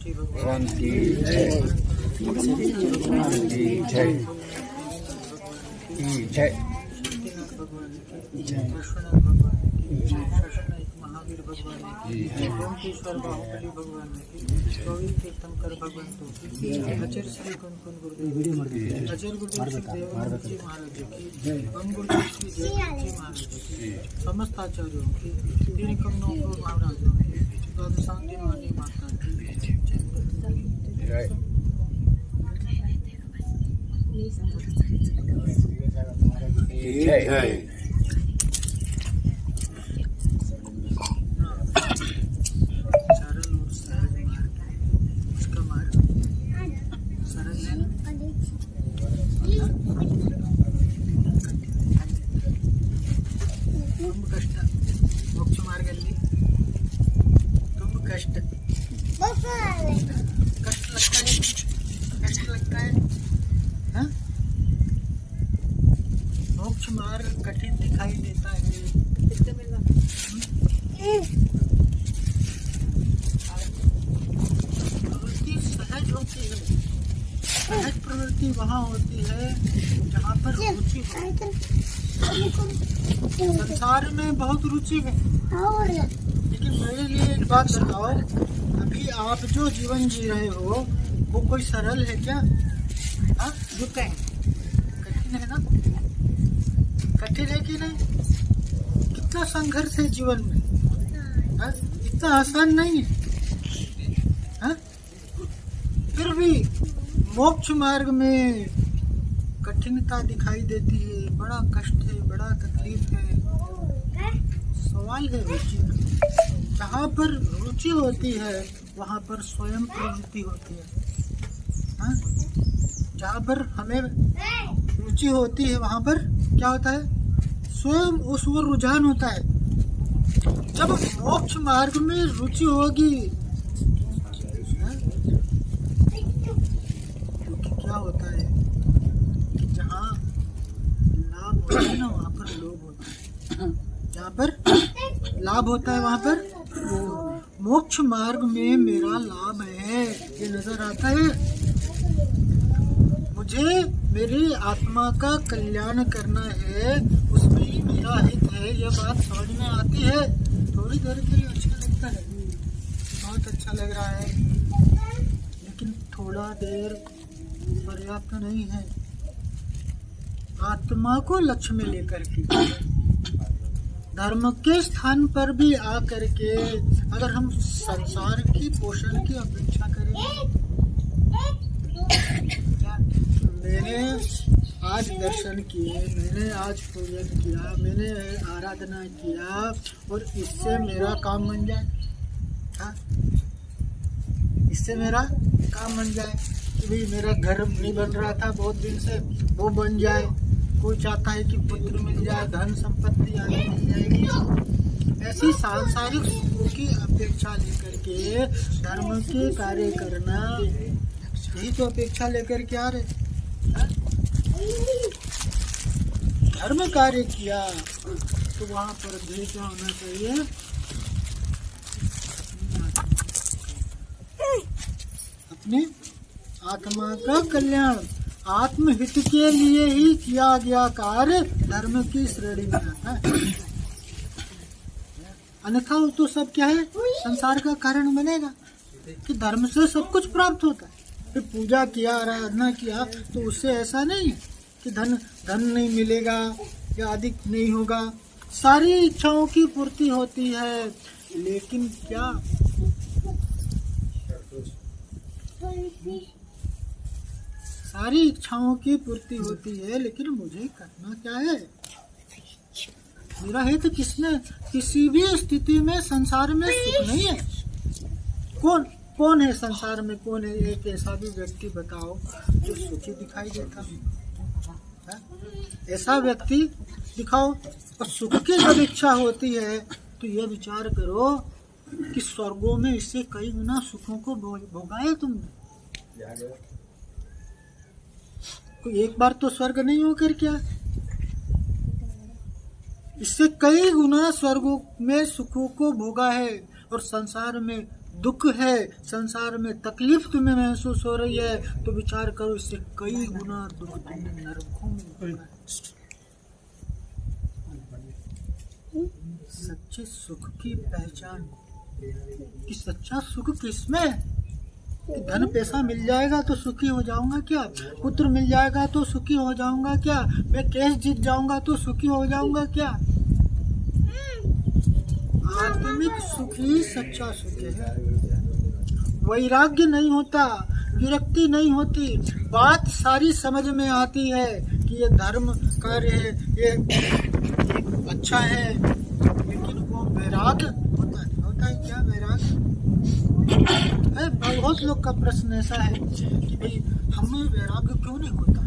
भगवान की जय, जय जय जय महावीर भगवान की, ओंकेश्वर बाहुबली भगवान की, गोविंद तीर्थंकर भगवान की, अजर श्री कुंकुन गुरुदेव की, अजर गुरुदेव श्री देवानंद जी महाराज की, बम गुरुदेव श्री देवानंद जी महाराज की, समस्त आचार्यों की, तीन कमनों को महाराजों की, द्वादशांति वाणी माता की जय। जय जय मोक्ष मार्ग कठिन दिखाई देता है। प्रवृत्ति सहज होती है, सहज प्रवृत्ति वहाँ होती है जहाँ पर रुचि हो। संसार में बहुत रुचि है, लेकिन मेरे लिए एक बात बताओ, अभी आप जो जीवन जी रहे हो वो कोई सरल है क्या? हाँ, जो कहें कठिन है ना, कठिन है कि नहीं? कितना संघर्ष है जीवन में, हाँ? इतना आसान नहीं है, हाँ? फिर भी मोक्ष मार्ग में कठिनता दिखाई देती है, बड़ा कष्ट है, बड़ा तकलीफ है। सवाल है रुचि का। जहाँ पर रुचि होती है वहाँ पर स्वयं प्रवृत्ति होती है, हाँ? जहाँ पर हमें रुचि होती है वहाँ पर क्या होता है? स्वयं उस ओर रुझान होता है। जब मोक्ष मार्ग में रुचि होगी, हाँ? क्योंकि क्या होता है कि जहाँ लाभ होता है ना वहाँ पर लोभ होता है, जहाँ पर लाभ होता है वहाँ पर मोक्ष मार्ग में मेरा लाभ है, ये नजर आता है। मुझे मेरी आत्मा का कल्याण करना है, उसमें ही मेरा हित है, ये बात समझ में आती है। थोड़ी देर के लिए अच्छा लगता है, बहुत अच्छा लग रहा है, लेकिन थोड़ा देर पर्याप्त नहीं है। आत्मा को लक्ष्य में लेकर के धर्म के स्थान पर भी आकर के अगर हम संसार की पोषण की अपेक्षा करें, मैंने आज दर्शन किए, मैंने आज पूजन किया, मैंने आराधना किया और इससे मेरा काम बन जाए, हाँ? इससे मेरा काम बन जाए कि भाई मेरा घर नहीं बन रहा था बहुत दिन से, वो बन जाए। कोई चाहता है कि पुत्र मिल जाए, धन संपत्ति आगे मिल जाएगी। ऐसी सांसारिक सुखों की अपेक्षा लेकर के धर्म के कार्य करना, यही तो अपेक्षा लेकर के आ रहे। धर्म कार्य किया तो वहाँ पर ध्येय क्या होना चाहिए? अपने आत्मा का कल्याण, आत्महित के लिए ही किया गया कार्य धर्म की श्रेणी में आता है। अन्यथा तो सब क्या है, संसार का कारण बनेगा कि धर्म से सब कुछ प्राप्त होता है। फिर पूजा किया, आराधना किया तो उससे ऐसा नहीं है कि धन नहीं मिलेगा या अधिक नहीं होगा। सारी इच्छाओं की पूर्ति होती है, लेकिन क्या सारी इच्छाओं की पूर्ति होती है, लेकिन मुझे करना क्या है? मेरा हित किसमें? किसी भी स्थिति में संसार में सुख नहीं है। कौन है संसार में? कौन है एक ऐसा भी व्यक्ति बताओ जो सुखी दिखाई देता है? ऐसा व्यक्ति दिखाओ। और सुख की जब इच्छा होती है तो यह विचार करो कि स्वर्गों में इससे कई गुना सुखों को भोगा है तुमने। कोई एक बार तो स्वर्ग नहीं होकर क्या, इससे कई गुना स्वर्गों में सुखों को भोगा है। और संसार में दुख है, संसार में तकलीफ तुम्हें महसूस हो रही है, तो विचार करो इससे कई गुना दुख तुमने नरकों में भोगा है। सच्चे सुख की पहचान कि सच्चा सुख किसमें है? कि धन पैसा मिल जाएगा तो सुखी हो जाऊंगा क्या, पुत्र मिल जाएगा तो सुखी हो जाऊंगा क्या, मैं केस जीत जाऊंगा तो सुखी हो जाऊंगा क्या? आत्मिक सुख ही सच्चा सुख है। वैराग्य नहीं होता, विरक्ति नहीं होती, बात सारी समझ में आती है कि ये धर्म कार्य है, ये अच्छा है, लेकिन वो वैराग्य होता नहीं। होता है क्या वैराग्य? बहुत लोग का प्रश्न ऐसा है कि भाई हमें वैराग्य क्यों नहीं होता?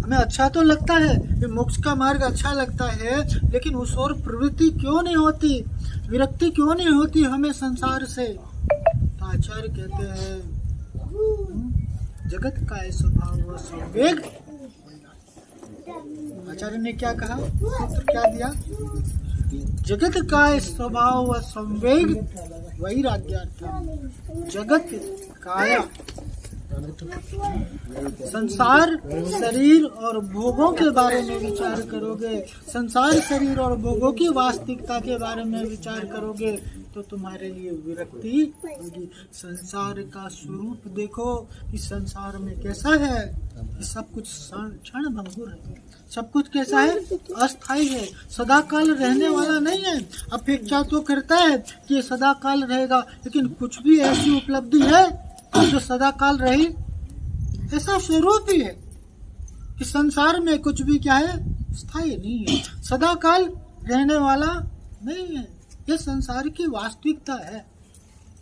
हमें अच्छा तो लगता है, ये मोक्ष का मार्ग अच्छा लगता है, लेकिन उस ओर प्रवृत्ति क्यों नहीं होती, विरक्ति क्यों नहीं होती हमें संसार से? तो आचार्य कहते हैं जगत का स्वभाव व संवेग। आचार्य ने क्या कहा, क्या दिया? जगत का स्वभाव व संवेग वैराग्यार्थम। जगत काया संसार शरीर और भोगों के बारे में विचार करोगे, संसार शरीर और भोगों की वास्तविकता के बारे में विचार करोगे तो तुम्हारे लिए विरक्ति होगी। संसार का स्वरूप देखो कि संसार में कैसा है कि सब कुछ क्षण भंगुर है, सब कुछ कैसा है, अस्थायी है, सदा काल रहने वाला नहीं है। अपेक्षा तो करता है कि सदा काल रहेगा, लेकिन कुछ भी ऐसी उपलब्धि है जो सदा काल रही? ऐसा स्वरूप ही है कि संसार में कुछ भी क्या है, स्थायी नहीं है, सदा काल रहने वाला नहीं है। ये संसार की वास्तविकता है।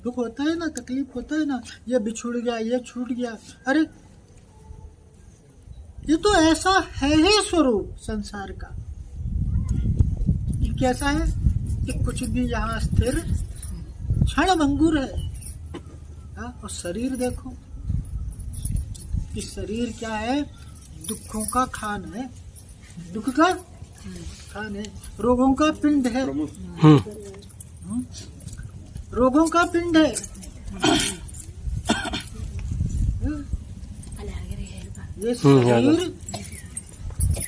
दुख होता है ना, तकलीफ होता है ना, ये बिछुड़ गया, ये छूट गया, अरे ये तो ऐसा है ही स्वरूप संसार का। कैसा है कि कुछ भी यहाँ स्थिर क्षण भंगुर है। और शरीर देखो कि शरीर क्या है, दुखों का खान है, दुख का खान है, रोगों का पिंड है, रोगों का पिंड है।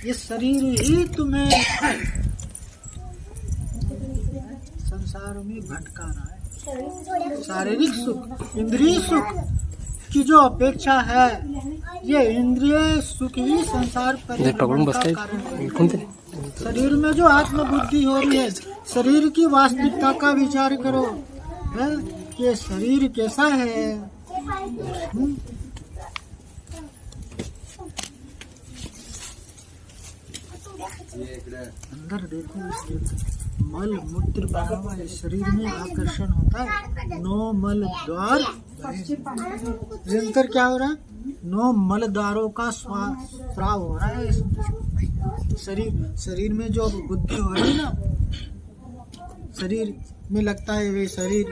ये शरीर ही तुम्हें संसार में भटका रहा है। शारीरिक सुख, इंद्रिय सुख की जो अपेक्षा है, ये इंद्रिय सुख ही संसार पर कारण है। शरीर में जो आत्मबुद्धि हो रही है, शरीर की वास्तविकता का विचार करो है कि शरीर कैसा है। अंदर देखो, इसके मल मूत्र बना हुआ है, शरीर में आकर्षण होता है। 9 मल द्वार, निरंतर क्या हो रहा है, 9 मल द्वारों का स्राव हो रहा है। शरीर में जो बुद्धि हो रही है ना, शरीर में लगता है वे शरीर,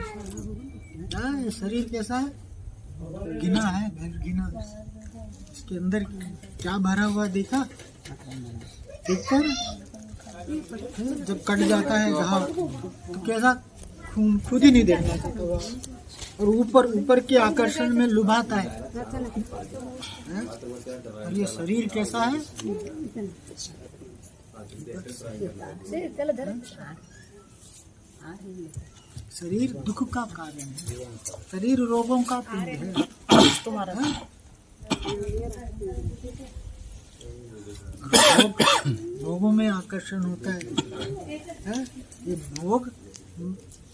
ये शरीर कैसा है, गिना है, गिना। इसके अंदर क्या भरा हुआ दिखता है, जब कट जाता है घाव तो कैसा खून खुद ही नहीं देखना चाहता, और ऊपर के आकर्षण में लुभाता है। और ये शरीर कैसा है, शरीर दुख का कारण है, शरीर रोगों का पिंड है। भोगों में आकर्षण होता है? ये भोग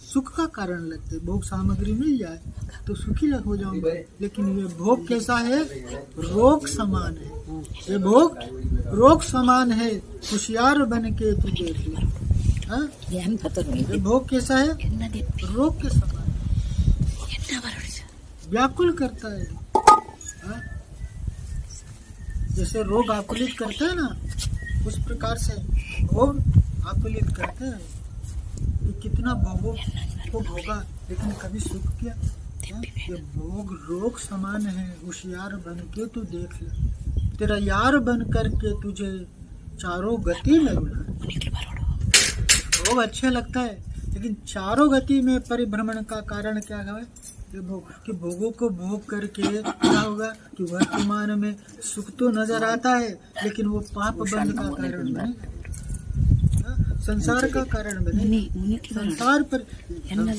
सुख का कारण लगते हैं। भोग सामग्री मिल जाए तो सुखी हो जाऊंगा, लेकिन ये भोग कैसा है, रोग समान है। ये भोग रोग समान है, होशियार बन के तू देख ले। ये भोग कैसा है, रोग के समान, व्याकुल करता है। जैसे रोग आकुलित करते हैं ना, उस प्रकार से भोग आकुलित करते हैं। तो कितना भोगों को भोगा, लेकिन कभी सुख किया? ये भोग रोग समान है, होशियार बन के तू देख ले, तेरा यार बन करके तुझे चारों गति में रुला। भोग अच्छे लगता है, लेकिन चारों गति में परिभ्रमण का कारण क्या है कि भोगों को भोग करके क्या होगा कि वर्तमान में सुख तो नजर आता है लेकिन वो पाप बंध का कारण बने, संसार का कारण बने।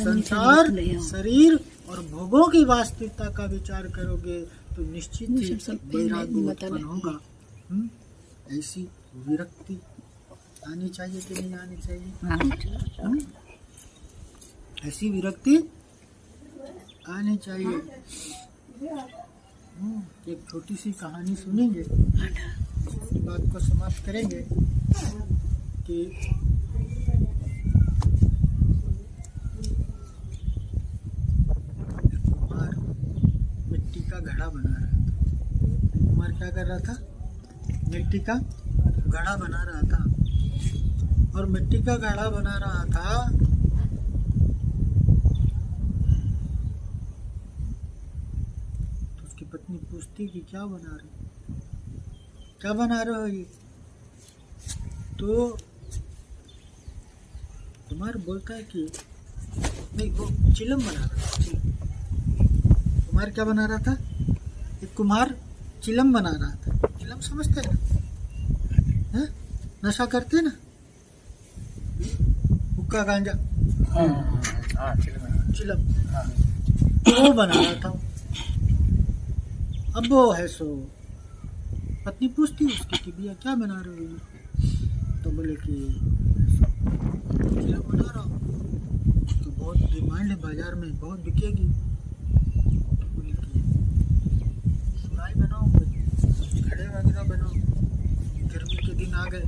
संसार शरीर और भोगों की वास्तविकता का विचार करोगे तो निश्चित ही वैराग्य उत्पन्न होगा। ऐसी विरक्ति आनी चाहिए कि नहीं आनी चाहिए? ऐसी विरक्ति आनी चाहिए। एक छोटी सी कहानी सुनेंगे, बात को समाप्त करेंगे कि कुमार मिट्टी का घड़ा बना रहा था। कुमार क्या कर रहा था? मिट्टी का घड़ा बना रहा था। और मिट्टी का घड़ा बना रहा था तो उसकी पत्नी पूछती कि क्या बना रहे हो ये? तो कुमार बोलता है कि नहीं, वो चिलम बना रहा था। कुमार क्या बना रहा था? एक कुमार चिलम बना रहा था। चिलम समझते हैं ना? नशा करते ना, हुक्का गांजा, चिलम, वो बना रहा था। अब वो है सो पत्नी पूछती उसकी कि भैया क्या बना रहे हो? तो बोले कि चिलम बना रहा हूँ, तो बहुत डिमांड है बाजार में, बहुत बिकेगी। तो बोले कि सुराई बनाओ, घड़े वगैरह बनाओ, गर्मी के दिन आ गए।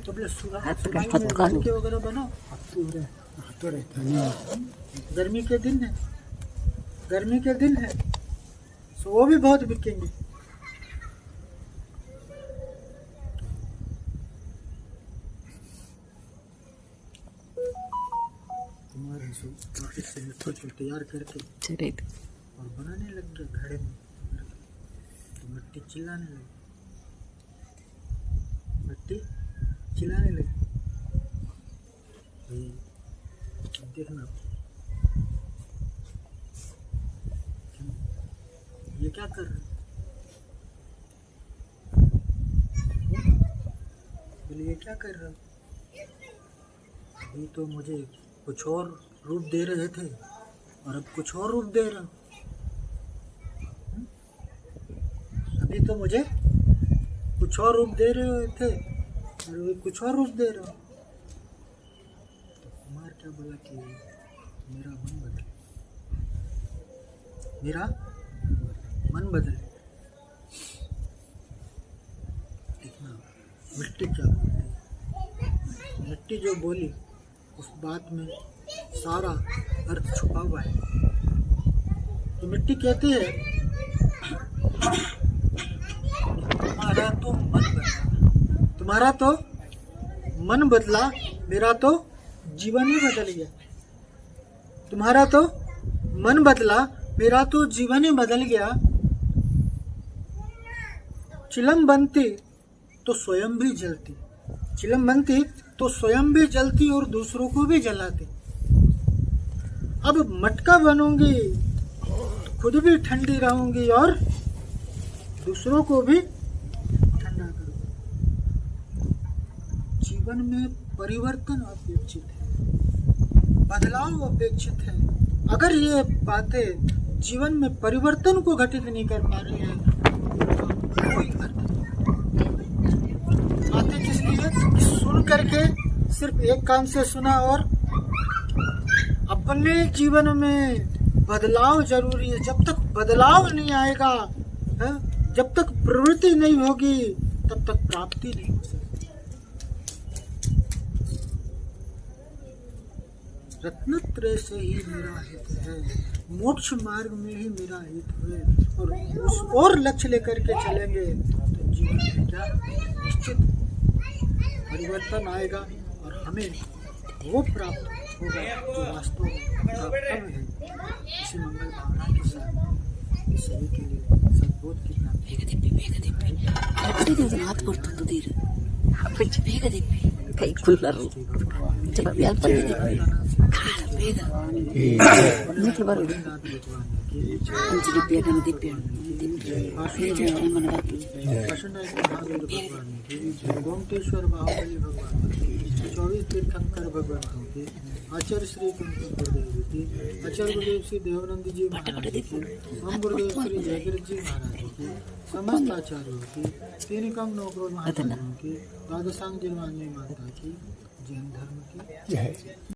तो बोले सुराई वगैरह बनाओ, गर्मी के दिन है, तो वो भी बहुत बिकेंगे। तुम्हारे से तैयार करके और बनाने लग गया घड़े में। तो मिट्टी चिल्लाने लगी। देखना ये क्या कर रहे? बोले ये क्या कर रहे हो? अभी तो मुझे कुछ और रूप दे रहे थे और अब कुछ और रूप दे रहे हो। अभी तो मुझे कुछ और रूप दे रहे थे और अभी कुछ और रूप दे रहे हो। तो कुमार क्या बोला कि मेरा मन बदले। देखना मिट्टी क्या बोलती है। मिट्टी जो बोली उस बात में सारा अर्थ छुपा हुआ है। तो मिट्टी कहती है तुम्हारा तो मन बदला, मेरा तो जीवन ही बदल गया। तुम्हारा तो मन बदला, मेरा तो जीवन ही बदल गया। चिलम बनती तो स्वयं भी जलती, और दूसरों को भी जलाती। अब मटका बनूंगी तो खुद भी ठंडी रहूंगी और दूसरों को भी ठंडा करूंगी। जीवन में परिवर्तन अपेक्षित है, बदलाव अपेक्षित है। अगर ये बातें जीवन में परिवर्तन को घटित नहीं कर पा रही है तो कोई अर्थ नहीं। बातें किस लिए? सुन करके सिर्फ एक कान से सुना और अपने जीवन में बदलाव जरूरी है। जब तक बदलाव नहीं आएगा, जब तक प्रवृत्ति नहीं होगी, तब तक प्राप्ति नहीं हो सकती। रत्नत्रय से ही मेरा हित है, मोक्ष मार्ग में ही मेरा हित है, और उस और लक्ष्य लेकर के चलेंगे तो जीवन में क्या निश्चित परिवर्तन आएगा और हमें वो प्राप्त होगा जो वास्तव में प्राप्त है। इसी मंगल भावना के साथ सभी के लिए सद्बोध की प्राप्ति। Kay kularu. Coba biar pergi. Ini keluar itu. Anjir biar nanti biar. Ini jangan mana batu. Gomateshwara Baahubali भगवान की 24 तीर्थंकर भगवान की आचार्य श्री गुरुदेव की आचार्य गुरुदेव श्री देवानंद जी महाराज की हम गुरुदेव श्री जयगिरि जी महाराज की समस्त आचार्यों की तीन कम नौकरों महाराजों की द्वादशांग जिनवानी माता की जैन धर्म की जय।